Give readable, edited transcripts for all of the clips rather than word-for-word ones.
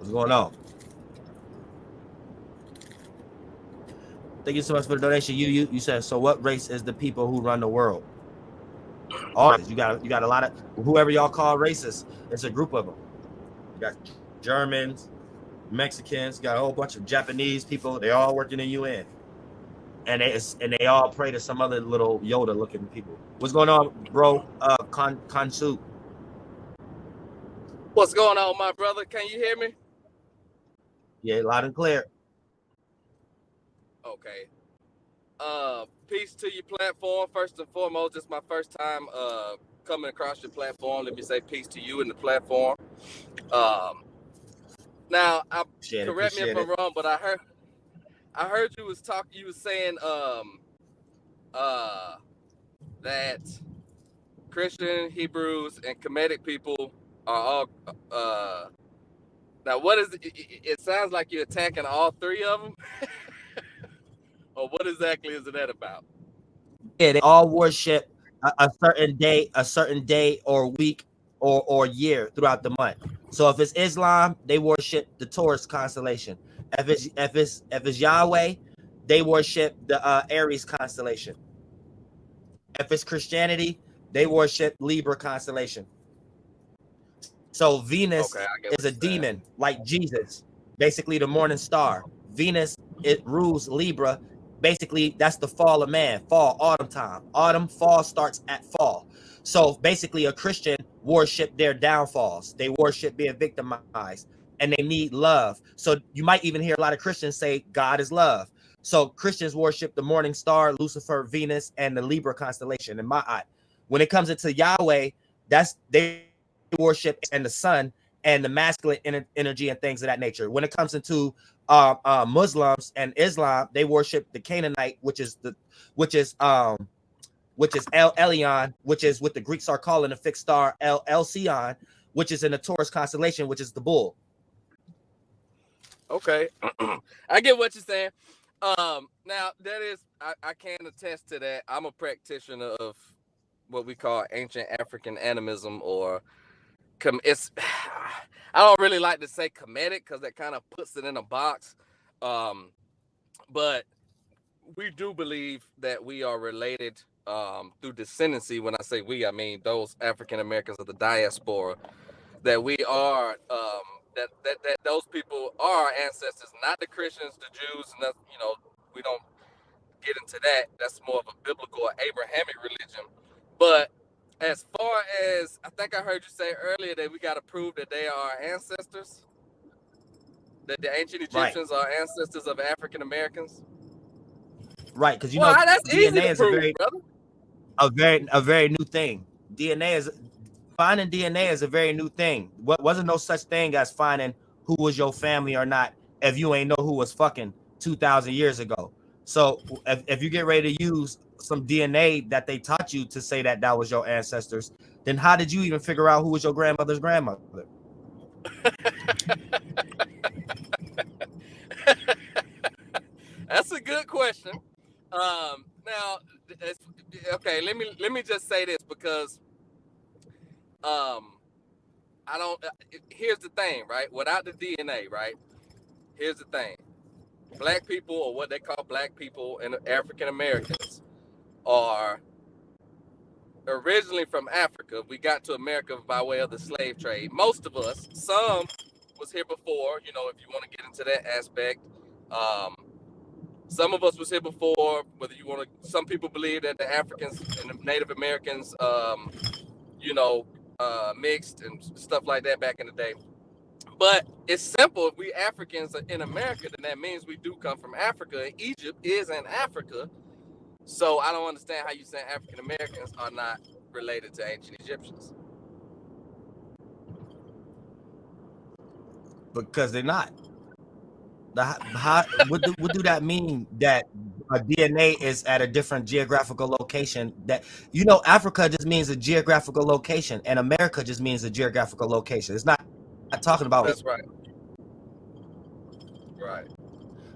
What's going on? Thank you so much for the donation. You said, so what race is the people who run the world? All you got a lot of whoever y'all call racist. It's a group of them. You got Germans, Mexicans, got a whole bunch of Japanese people. They all work in the UN, and they all pray to some other little Yoda looking people. What's going on, bro? Kansu. What's going on, my brother? Can you hear me? Yeah, loud and clear. Okay. Peace to your platform. First and foremost, it's my first time coming across your platform. Let me say peace to you and the platform. Now, correct me if I'm wrong, but I heard you was talking. You was saying that Christian, Hebrews, and Kemetic people are all. Now, what is it? It sounds like you're attacking all three of them. Or what exactly is that about? Yeah, they all worship a certain day or week or year throughout the month. So if it's Islam, they worship the Taurus constellation. If it's Yahweh, they worship the Aries constellation. If it's Christianity, they worship Libra constellation. So Venus is a demon like Jesus, basically the morning star. Venus, it rules Libra. Basically, that's the fall of man. Fall, autumn time. Autumn, fall starts at fall. So basically, a Christian worship their downfalls. They worship being victimized, and they need love. So you might even hear a lot of Christians say God is love. So Christians worship the morning star, Lucifer, Venus, and the Libra constellation. In my eye, when it comes into Yahweh, they worship and the sun and the masculine energy and things of that nature. When it comes into Muslims and Islam, they worship the Canaanite, which is El Elyon, which is what the Greeks are calling the fixed star El Elyon, which is in the Taurus constellation, which is the bull. Okay, I get what you're saying. Now that is, I can attest to that. I'm a practitioner of what we call ancient African animism, or it's. I don't really like to say Kemetic because that kind of puts it in a box. But we do believe that we are related through descendancy. When I say we, I mean those African Americans of the diaspora. That we are that those people are our ancestors, not the Christians, the Jews, and we don't get into that. That's more of a biblical or Abrahamic religion. But as far as I think I heard you say earlier that we got to prove that they are our ancestors, that the ancient Egyptians are ancestors of African Americans. Right, because that's DNA is a very new thing. Finding DNA is a very new thing. What wasn't no such thing as finding who was your family or not if you ain't know who was fucking 2,000 years ago. So if you get ready to use some DNA that they taught you to say that was your ancestors, then how did you even figure out who was your grandmother's grandmother? That's a good question. Now, okay, let me just say this because I don't. Here's the thing, right? Without the DNA, right? Here's the thing: black people, or what they call black people, and African Americans, are originally from Africa. We got to America by way of the slave trade. Most of us, some was here before. If you want to get into that aspect, some of us was here before. Whether you want to, some people believe that the Africans and the Native Americans, mixed and stuff like that back in the day. But it's simple. If we Africans are in America, then that means we do come from Africa. And Egypt is in Africa. So I don't understand how you say African Americans are not related to ancient Egyptians. Because they're not. What do that mean that a DNA is at a different geographical location? That Africa just means a geographical location, and America just means a geographical location. It's not talking about. That's right. Right.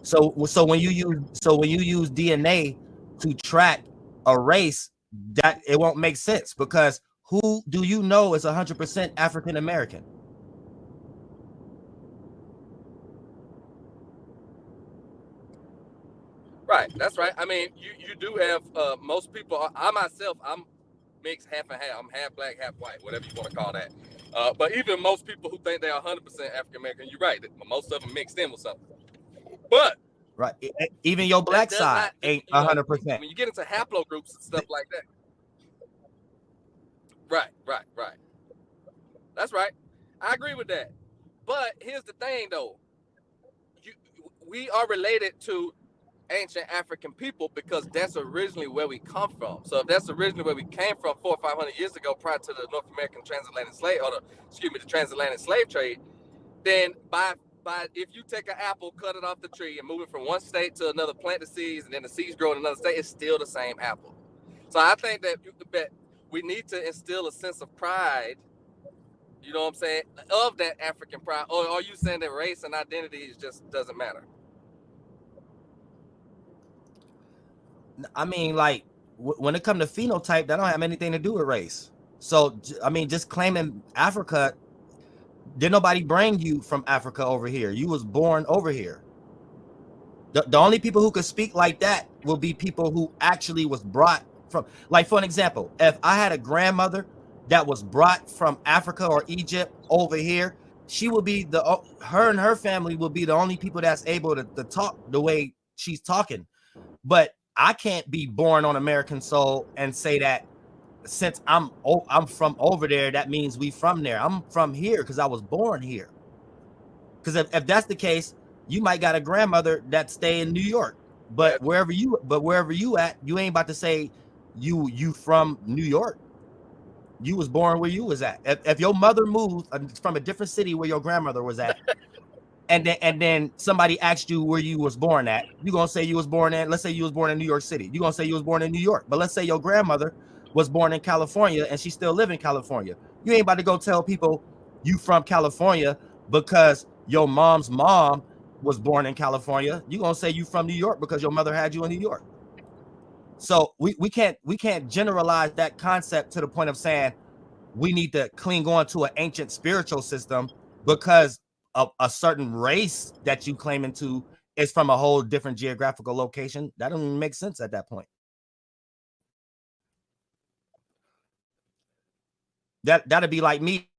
So when you use DNA to track a race, that it won't make sense, because who do you know is 100% African American? Right, that's right. I mean, you do have most people. I myself, I'm mixed, half and half. I'm half black, half white, whatever you want to call that. But even most people who think they are 100% African American, you're right. Most of them mixed in with something. But right, even your black side ain't 100%. When you get into haplogroups and stuff like that. Right. That's right. I agree with that. But here's the thing, though. We are related to ancient African people because that's originally where we come from. So if that's originally where we came from 400 or 500 years ago, prior to the North American transatlantic slave, the transatlantic slave trade, then by if you take an apple, cut it off the tree, and move it from one state to another, plant the seeds, and then the seeds grow in another state, it's still the same apple. So I think that we need to instill a sense of pride, you know what I'm saying, of that African pride. Or are you saying that race and identity just doesn't matter? I mean, like, when it comes to phenotype, that don't have anything to do with race. So, I mean, just claiming Africa, did nobody bring you from Africa over here? You was born over here. The only people who could speak like that will be people who actually was brought from, like, for an example, if I had a grandmother that was brought from Africa or Egypt over here, she would be her and her family will be the only people that's able to talk the way she's talking. But I can't be born on American soil and say that since I'm from over there, that means we from there. I'm from here because I was born here. Because if that's the case, you might got a grandmother that stay in New York, but wherever you at, you ain't about to say you from New York. You was born where you was at. If your mother moved from a different city where your grandmother was at, and then somebody asked you where you was born at, you gonna say you was born in, let's say you was born in New York City. You gonna say you was born in New York. But let's say your grandmother was born in California and she still live in California. You ain't about to go tell people you from California because your mom's mom was born in California. You gonna say you from New York because your mother had you in New York. So we can't generalize that concept to the point of saying we need to cling on to an ancient spiritual system because of a certain race that you claim into is from a whole different geographical location. That doesn't even make sense at that point. That'd be like me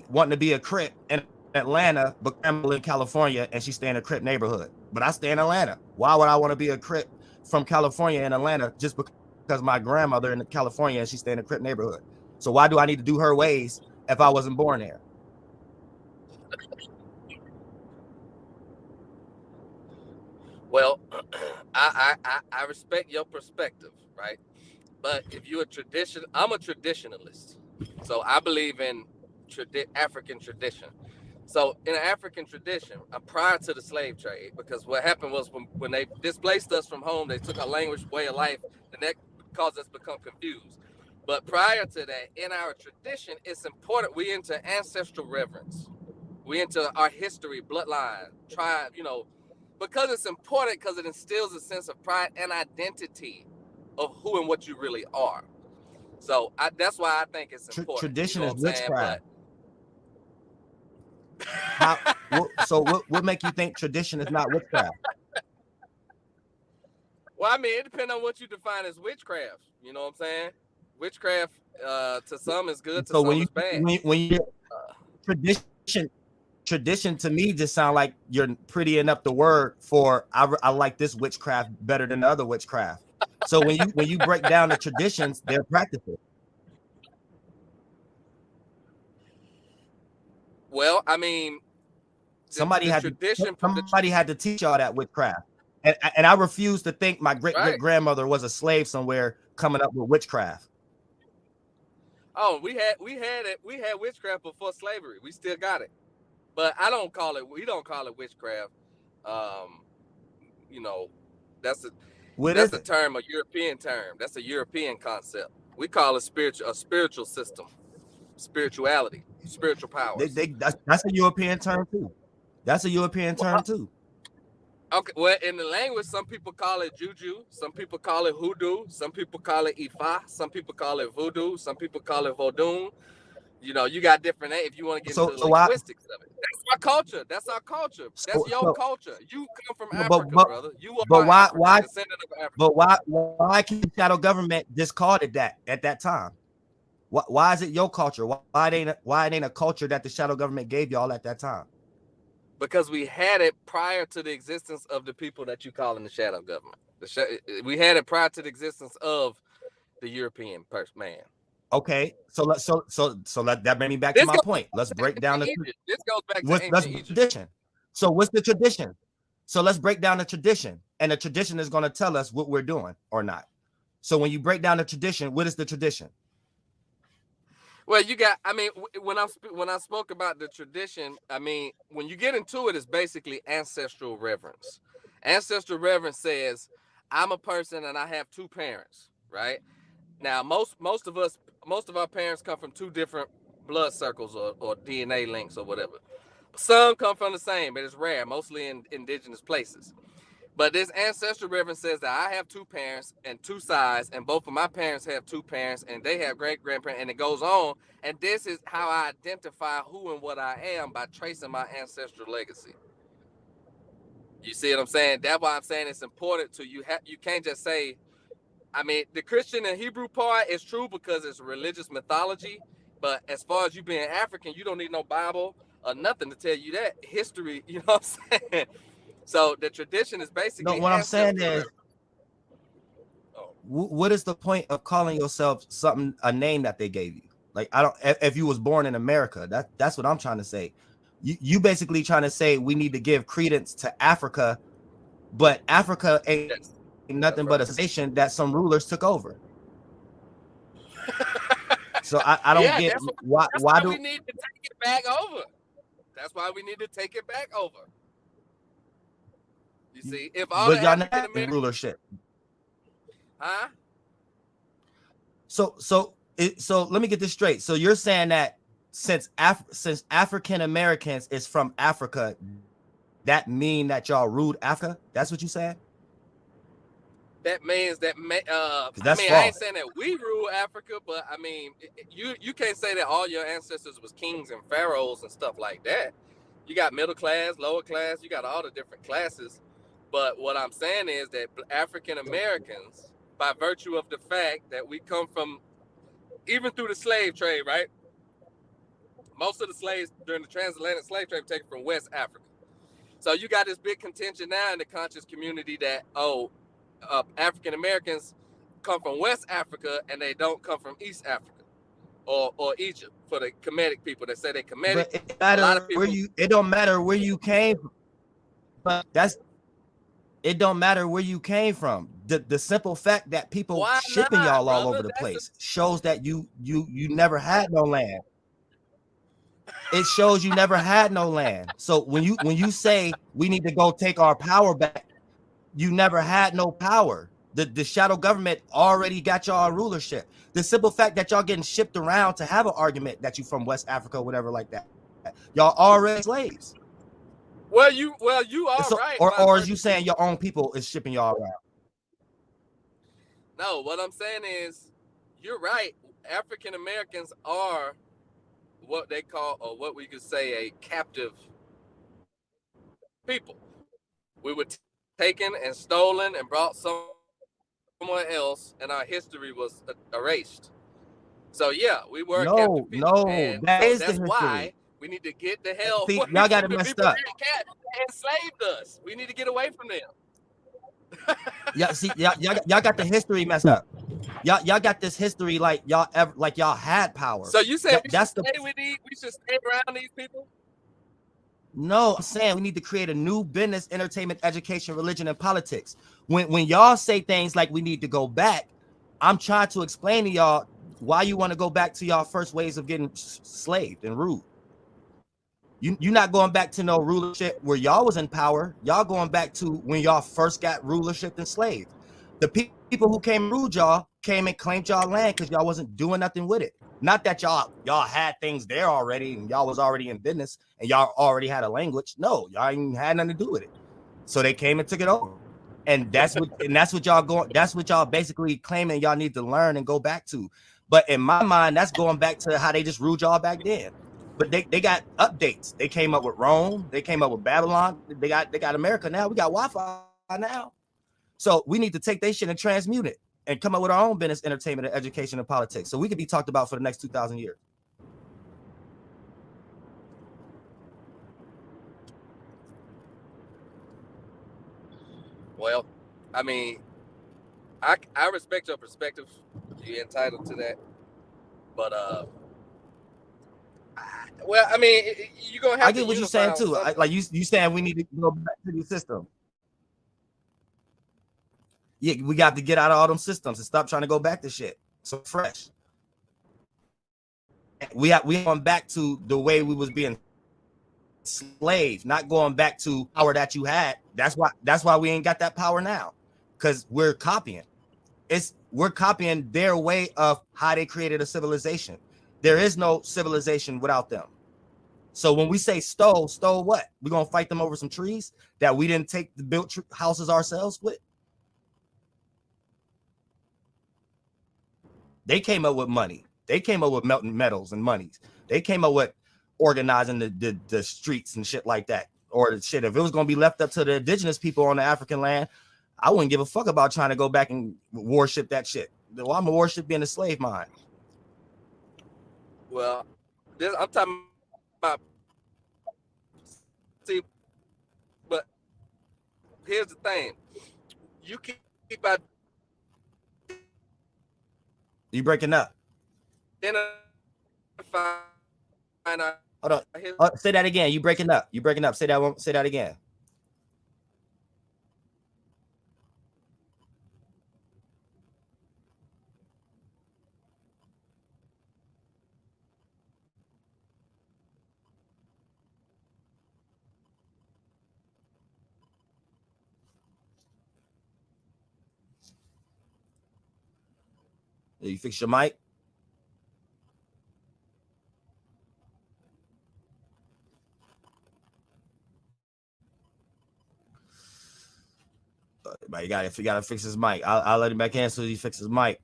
wanting to be a Crip in Atlanta, but I'm in California and she stay in a Crip neighborhood. But I stay in Atlanta. Why would I want to be a Crip from California in Atlanta just because my grandmother in California and she stay in a Crip neighborhood? So why do I need to do her ways if I wasn't born there? Well, I respect your perspective, right? But if you're I'm a traditionalist. So I believe in African tradition. So in an African tradition, prior to the slave trade, because what happened was when they displaced us from home, they took our language, way of life, and that caused us to become confused. But prior to that, in our tradition, it's important we into ancestral reverence. We into our history, bloodline, tribe, because it's important because it instills a sense of pride and identity of who and what you really are. So that's why I think it's important. Tradition is witchcraft. What make you think tradition is not witchcraft? Well, I mean, it depends on what you define as witchcraft. You know what I'm saying? Witchcraft to some is good, to some is bad. When you tradition to me just sound like you're prettying up the word for I like this witchcraft better than the other witchcraft. So when you break down the traditions, they're practical. Well, I mean, somebody had to teach y'all that witchcraft, and I refuse to think my great grandmother was a slave somewhere coming up with witchcraft. Oh, we had witchcraft before slavery. We still got it, but we don't call it witchcraft. That's a term, a European term. That's a European concept. We call it a spiritual system, spirituality, spiritual powers. That's a European term too. That's a European term too. Okay, well, in the language, some people call it juju, some people call it hoodoo, some people call it ifa, some people call it voodoo, some people call it vodun. You got different names if you want to get into the linguistics of it. our culture. That's our culture. That's your culture. You come from Africa, brother. You are African, descendant of Africa. But why can the shadow government discard it that at that time? Why is it your culture? Why it ain't a culture that the shadow government gave y'all at that time? Because we had it prior to the existence of the people that you call in the shadow government. We had it prior to the existence of the European man. Okay, so that bring me back to my point. Let's break down this goes back to ancient Egypt. Tradition. So what's the tradition? So let's break down the tradition, and the tradition is going to tell us what we're doing or not. So when you break down the tradition, what is the tradition? Well, you got, I mean, when I spoke about the tradition, I mean, when you get into it, it's basically ancestral reverence. Ancestral reverence says, I'm a person and I have two parents, right? Now, most of our parents come from two different blood circles or DNA links or whatever. Some come from the same, but it's rare, mostly in indigenous places. But this ancestral reverence says that I have two parents and two sides, and both of my parents have two parents, and they have great-grandparents, and it goes on. And this is how I identify who and what I am, by tracing my ancestral legacy. You see what I'm saying? That's why I'm saying it's important to you. You can't just say, I mean, the Christian and Hebrew part is true because it's religious mythology. But as far as you being African, you don't need no Bible or nothing to tell you that. History, you know what I'm saying? So the tradition is basically. No, what I'm saying is, what is the point of calling yourself a name that they gave you? Like, I don't. If you was born in America, that's what I'm trying to say. You basically trying to say we need to give credence to Africa, but Africa ain't nothing but a nation that some rulers took over. So I don't get why do we need to take it back over. That's why we need to take it back over. You see, if all the African American rulership, huh? So let me get this straight. So you're saying that since African Americans is from Africa, that mean that y'all ruled Africa? That's what you said? That means that that's I mean, false. I ain't saying that we rule Africa, but I mean, you can't say that all your ancestors was kings and pharaohs and stuff like that. You got middle class, lower class, you got all the different classes. But what I'm saying is that African Americans, by virtue of the fact that we come from, even through the slave trade, right? Most of the slaves during the transatlantic slave trade were taken from West Africa. So you got this big contention now in the conscious community that, African Americans come from West Africa and they don't come from East Africa or Egypt. For the Kemetic people that say they Kemetic, but it don't matter where you came from. But it don't matter where you came from. The simple fact that people shipping y'all all over the place shows that you never had no land. It shows you never had no land. So when you say we need to go take our power back, you never had no power. The shadow government already got y'all rulership. The simple fact that y'all getting shipped around to have an argument that you from West Africa or whatever like that, y'all already slaves. Well, you are right. Or is you saying your own people is shipping y'all around? No, what I'm saying is, you're right. African Americans are what they call, or what we could say, a captive people. We were taken and stolen and brought somewhere else, and our history was erased. So yeah, we were captive people. That's why we need to get the hell away y'all got it messed up. Enslaved us. We need to get away from them. y'all got the history messed up. Y'all got this history like y'all had power. So you said we should stay around these people? No, I'm saying we need to create a new business, entertainment, education, religion, and politics. When y'all say things like we need to go back, I'm trying to explain to y'all why you want to go back to y'all first ways of getting slaved and ruled. You're not going back to no rulership where y'all was in power. Y'all going back to when y'all first got rulership and enslaved. The people who came and ruled y'all came and claimed y'all land because y'all wasn't doing nothing with it. Not that y'all had things there already and y'all was already in business and y'all already had a language. No, y'all ain't had nothing to do with it. So they came and took it over. And that's what y'all basically claiming y'all need to learn and go back to. But in my mind, that's going back to how they just ruled y'all back then. but they got updates. They came up with Rome. They came up with Babylon. They got America now. We got Wi-Fi now. So we need to take their shit and transmute it and come up with our own business, entertainment, and education and politics. So we could be talked about for the next 2,000 years. Well, I mean, I respect your perspective. You're entitled to that. But well, I mean, you're gonna have I get what you're saying too. Like you saying we need to go back to the system. Yeah, we got to get out of all them systems and stop trying to go back to shit. So fresh. We going back to the way we was being slave, not going back to power that you had. That's why we ain't got that power now, because we're copying. We're copying their way of how they created a civilization. There is no civilization without them. So when we say stole what? We're gonna fight them over some trees that we didn't take the built houses ourselves with. They came up with money. They came up with melting metals and monies. They came up with organizing the streets and shit like that. Or the shit, if it was gonna be left up to the indigenous people on the African land, I wouldn't give a fuck about trying to go back and worship that shit. Well, I'm gonna worship being a slave mine. Well, I'm talking about. See, but here's the thing: you keep out. You breaking up? Hold on. Say that again. You breaking up? You breaking up? Say that one. Say that again. You fix your mic? But you gotta fix his mic. I'll let him back in so he fixes his mic.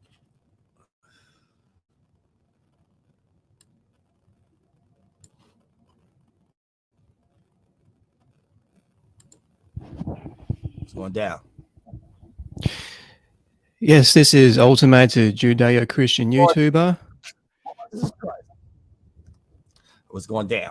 It's going down. Yes, this is Ultimated Judeo-Christian YouTuber. What's going down?